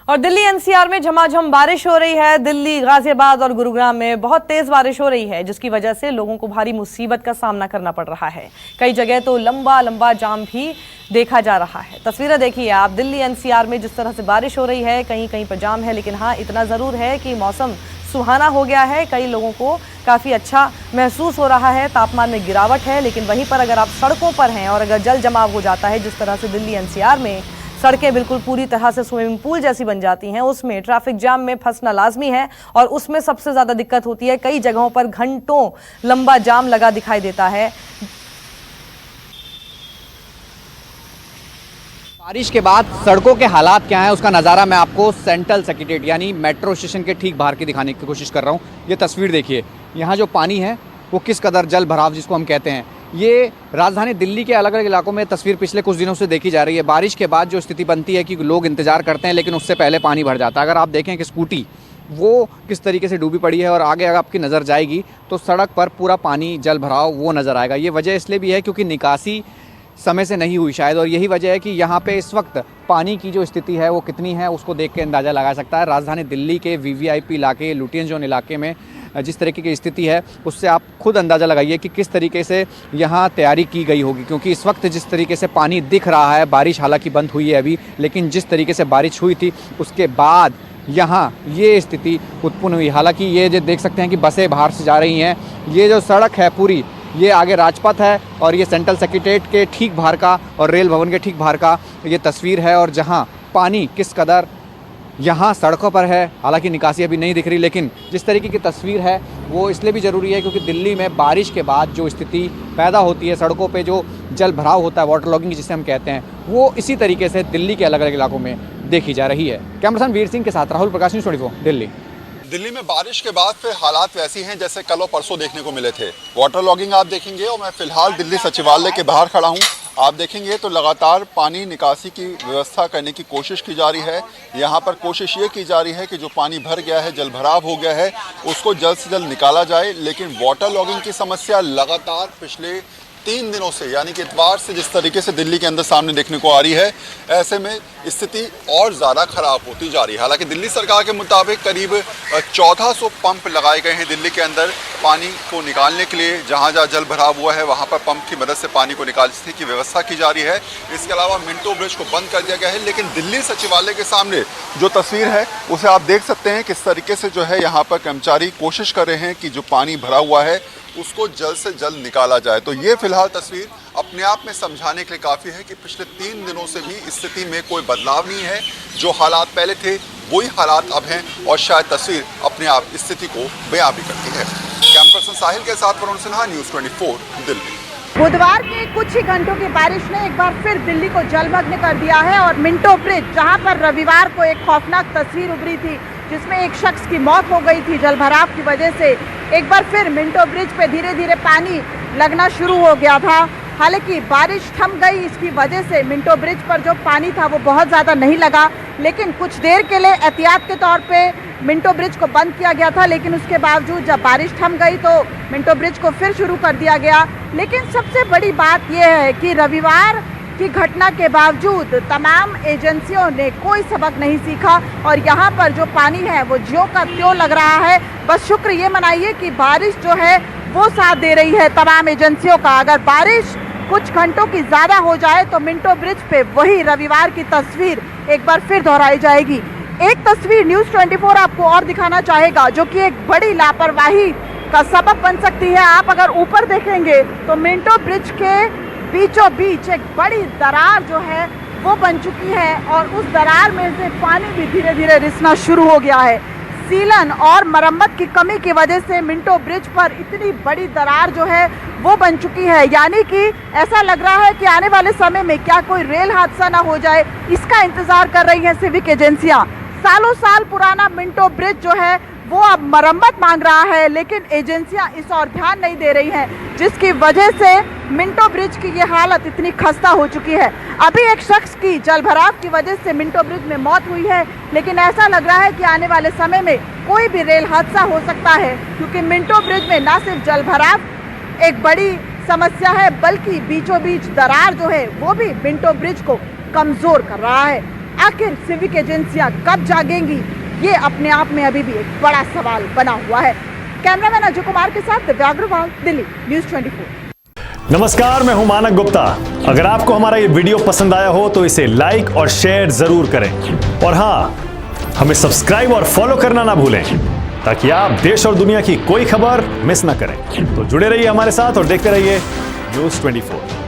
और दिल्ली एनसीआर में झमाझम बारिश हो रही है। दिल्ली, गाजियाबाद और गुरुग्राम में बहुत तेज बारिश हो रही है, जिसकी वजह से लोगों को भारी मुसीबत का सामना करना पड़ रहा है। कई जगह तो लंबा लंबा जाम भी देखा जा रहा है। तस्वीरें देखिए आप, दिल्ली एनसीआर में जिस तरह से बारिश हो रही है, कहीं कहीं पर जाम है, लेकिन हाँ, इतना ज़रूर है कि मौसम सुहाना हो गया है। कई लोगों को काफ़ी अच्छा महसूस हो रहा है, तापमान में गिरावट है। लेकिन वहीं पर अगर आप सड़कों पर हैं और अगर जल जमाव हो जाता है, जिस तरह से दिल्ली एनसीआर में सड़कें बिल्कुल पूरी तरह से स्विमिंग पूल जैसी बन जाती हैं, उसमें ट्रैफिक जाम में फंसना लाजमी है। और उसमें सबसे ज़्यादा दिक्कत होती है, कई जगहों पर घंटों लंबा जाम लगा दिखाई देता है। बारिश के बाद सड़कों के हालात क्या हैं, उसका नज़ारा मैं आपको सेंट्रल सेक्रेटेरिएट यानी मेट्रो स्टेशन के ठीक बाहर की दिखाने की कोशिश कर रहा हूँ। ये तस्वीर देखिए, यहाँ जो पानी है वो किस कदर जल भराव जिसको हम कहते हैं, ये राजधानी दिल्ली के अलग अलग इलाकों में तस्वीर पिछले कुछ दिनों से देखी जा रही है। बारिश के बाद जो स्थिति बनती है कि लोग इंतजार करते हैं, लेकिन उससे पहले पानी भर जाता है। अगर आप देखें कि स्कूटी वो किस तरीके से डूबी पड़ी है और आगे अगर आपकी नज़र जाएगी तो सड़क पर पूरा पानी जल भराव वो नज़र आएगा। ये वजह इसलिए भी है क्योंकि निकासी समय से नहीं हुई शायद, और यही वजह है कि यहाँ पे इस वक्त पानी की जो स्थिति है वो कितनी है उसको देख के अंदाज़ा लगा सकता है। राजधानी दिल्ली के वीवीआईपी इलाके, लुटियन जोन इलाके में जिस तरीके की स्थिति है उससे आप खुद अंदाज़ा लगाइए कि किस तरीके से यहाँ तैयारी की गई होगी। क्योंकि इस वक्त जिस तरीके से पानी दिख रहा है, बारिश हालांकि बंद हुई है अभी, लेकिन जिस तरीके से बारिश हुई थी उसके बाद यहाँ ये स्थिति उत्पन्न हुई। हालांकि ये जो देख सकते हैं कि बसें बाहर से जा रही हैं, ये जो सड़क है पूरी, ये आगे राजपथ है और ये सेंट्रल सेक्रेटेरिएट के ठीक बाहर का और रेल भवन के ठीक बाहर का ये तस्वीर है। और जहाँ पानी किस कदर यहाँ सड़कों पर है, हालांकि निकासी अभी नहीं दिख रही, लेकिन जिस तरीके की तस्वीर है वो इसलिए भी ज़रूरी है क्योंकि दिल्ली में बारिश के बाद जो स्थिति पैदा होती है, सड़कों पे जो जल भराव होता है, वाटर लॉगिंग जिसे हम कहते हैं, वो इसी तरीके से दिल्ली के अलग अलग इलाकों में देखी जा रही है। कैमरामैन वीर सिंह के साथ राहुल प्रकाश, न्यूज़ 24 दिल्ली। दिल्ली में बारिश के बाद फिर हालात वैसी हैं जैसे कल और परसों देखने को मिले थे। वाटर लॉगिंग आप देखेंगे, और मैं फिलहाल दिल्ली सचिवालय के बाहर खड़ा हूं। आप देखेंगे तो लगातार पानी निकासी की व्यवस्था करने की कोशिश की जा रही है। यहाँ पर कोशिश ये की जा रही है कि जो पानी भर गया है, जल भराव हो गया है, उसको जल्द से जल्द निकाला जाए। लेकिन वाटर लॉगिंग की समस्या लगातार पिछले 3 दिनों से, यानी कि इतवार से जिस तरीके से दिल्ली के अंदर सामने देखने को आ रही है, ऐसे में स्थिति और ज़्यादा ख़राब होती जा रही है। हालांकि दिल्ली सरकार के मुताबिक करीब 1400 पंप लगाए गए हैं दिल्ली के अंदर पानी को निकालने के लिए। जहां जहां जल भराव हुआ है वहां पर पंप की मदद से पानी को निकालने की व्यवस्था की जा रही है। इसके अलावा मिंटो ब्रिज को बंद कर दिया गया है। लेकिन दिल्ली सचिवालय के सामने जो तस्वीर है उसे आप देख सकते हैं किस तरीके से जो है यहाँ पर कर्मचारी कोशिश कर रहे हैं कि जो पानी भरा हुआ है उसको जल्द से जल्द निकाला जाए। तो ये फिलहाल तस्वीर अपने आप में समझाने के लिए काफ़ी है कि पिछले 3 दिनों से भी स्थिति में कोई बदलाव नहीं है। जो हालात पहले थे वही हालात अब हैं, और शायद तस्वीर अपने आप स्थिति को बयां भी करती है। कैमरा पर्सन साहिल के साथ वरुण सिन्हा, न्यूज़ 24 दिल्ली। बुधवार के कुछ ही घंटों की बारिश ने एक बार फिर दिल्ली को जलमग्न कर दिया है। और मिंटो ब्रिज, जहां पर रविवार को एक खौफनाक तस्वीर उभरी थी जिसमें एक शख्स की मौत हो गई थी जलभराव की वजह से, एक बार फिर मिंटो ब्रिज पे धीरे धीरे पानी लगना शुरू हो गया था। हालांकि बारिश थम गई, इसकी वजह से मिंटो ब्रिज पर जो पानी था वो बहुत ज़्यादा नहीं लगा। लेकिन कुछ देर के लिए एहतियात के तौर पे मिंटो ब्रिज को बंद किया गया था। लेकिन उसके बावजूद जब बारिश थम गई तो मिंटो ब्रिज को फिर शुरू कर दिया गया। लेकिन सबसे बड़ी बात यह है कि रविवार की घटना के बावजूद तमाम एजेंसियों ने कोई सबक नहीं सीखा, और यहाँ पर जो पानी है वो ज्यों का त्यों लग रहा है। बस शुक्र ये मनाइए कि बारिश जो है वो साथ दे रही है तमाम एजेंसियों का। अगर बारिश कुछ घंटों की ज़्यादा हो जाए तो मिंटो ब्रिज पे वही रविवार की तस्वीर एक बार फिर दोहराई जाएगी। एक तस्वीर न्यूज़ 24 आपको और दिखाना चाहेगा जो कि एक बड़ी लापरवाही का सबब बन सकती है। आप अगर ऊपर देखेंगे तो मिंटो ब्रिज के बीचों बीच एक बड़ी दरार जो है वो बन चुकी है, और उस दरार में से पानी भी धीरे धीरे रिसना शुरू हो गया है। सीलन और मरम्मत की कमी की वजह से मिंटो ब्रिज पर इतनी बड़ी दरार जो है वो बन चुकी है। यानी कि ऐसा लग रहा है कि आने वाले समय में क्या कोई रेल हादसा ना हो जाए, इसका इंतजार कर रही हैं सिविक एजेंसियां। सालों साल पुराना मिंटो ब्रिज जो है वो अब मरम्मत मांग रहा है, लेकिन एजेंसियां इस और ध्यान नहीं दे रही हैं, जिसकी वजह से मिंटो ब्रिज की ये हालत इतनी खस्ता हो चुकी है। अभी एक शख्स की जलभराव की वजह से मिंटो ब्रिज में मौत हुई है, लेकिन ऐसा लग रहा है कि आने वाले समय में कोई भी रेल हादसा हो सकता है, क्योंकि मिंटो ब्रिज में न सिर्फ जलभराव एक बड़ी समस्या है, बल्कि बीचों बीच दरार जो है वो भी मिंटो ब्रिज को कमजोर कर रहा है। आखिर सिविक एजेंसियां कब जागेंगी, ये अपने आप में अभी भी एक बड़ा सवाल बना हुआ है। कैमरामैन अजय कुमार के साथ दिव्या अग्रवाल, दिल्ली, न्यूज़ 24। नमस्कार, मैं हूं मानक गुप्ता। अगर आपको हमारा ये वीडियो पसंद आया हो तो इसे लाइक और शेयर जरूर करें, और हाँ, हमें सब्सक्राइब और फॉलो करना ना भूलें ताकि आप देश और दुनिया की कोई खबर मिस ना करें। तो जुड़े रहिए हमारे साथ और देखते रहिए न्यूज़ 24।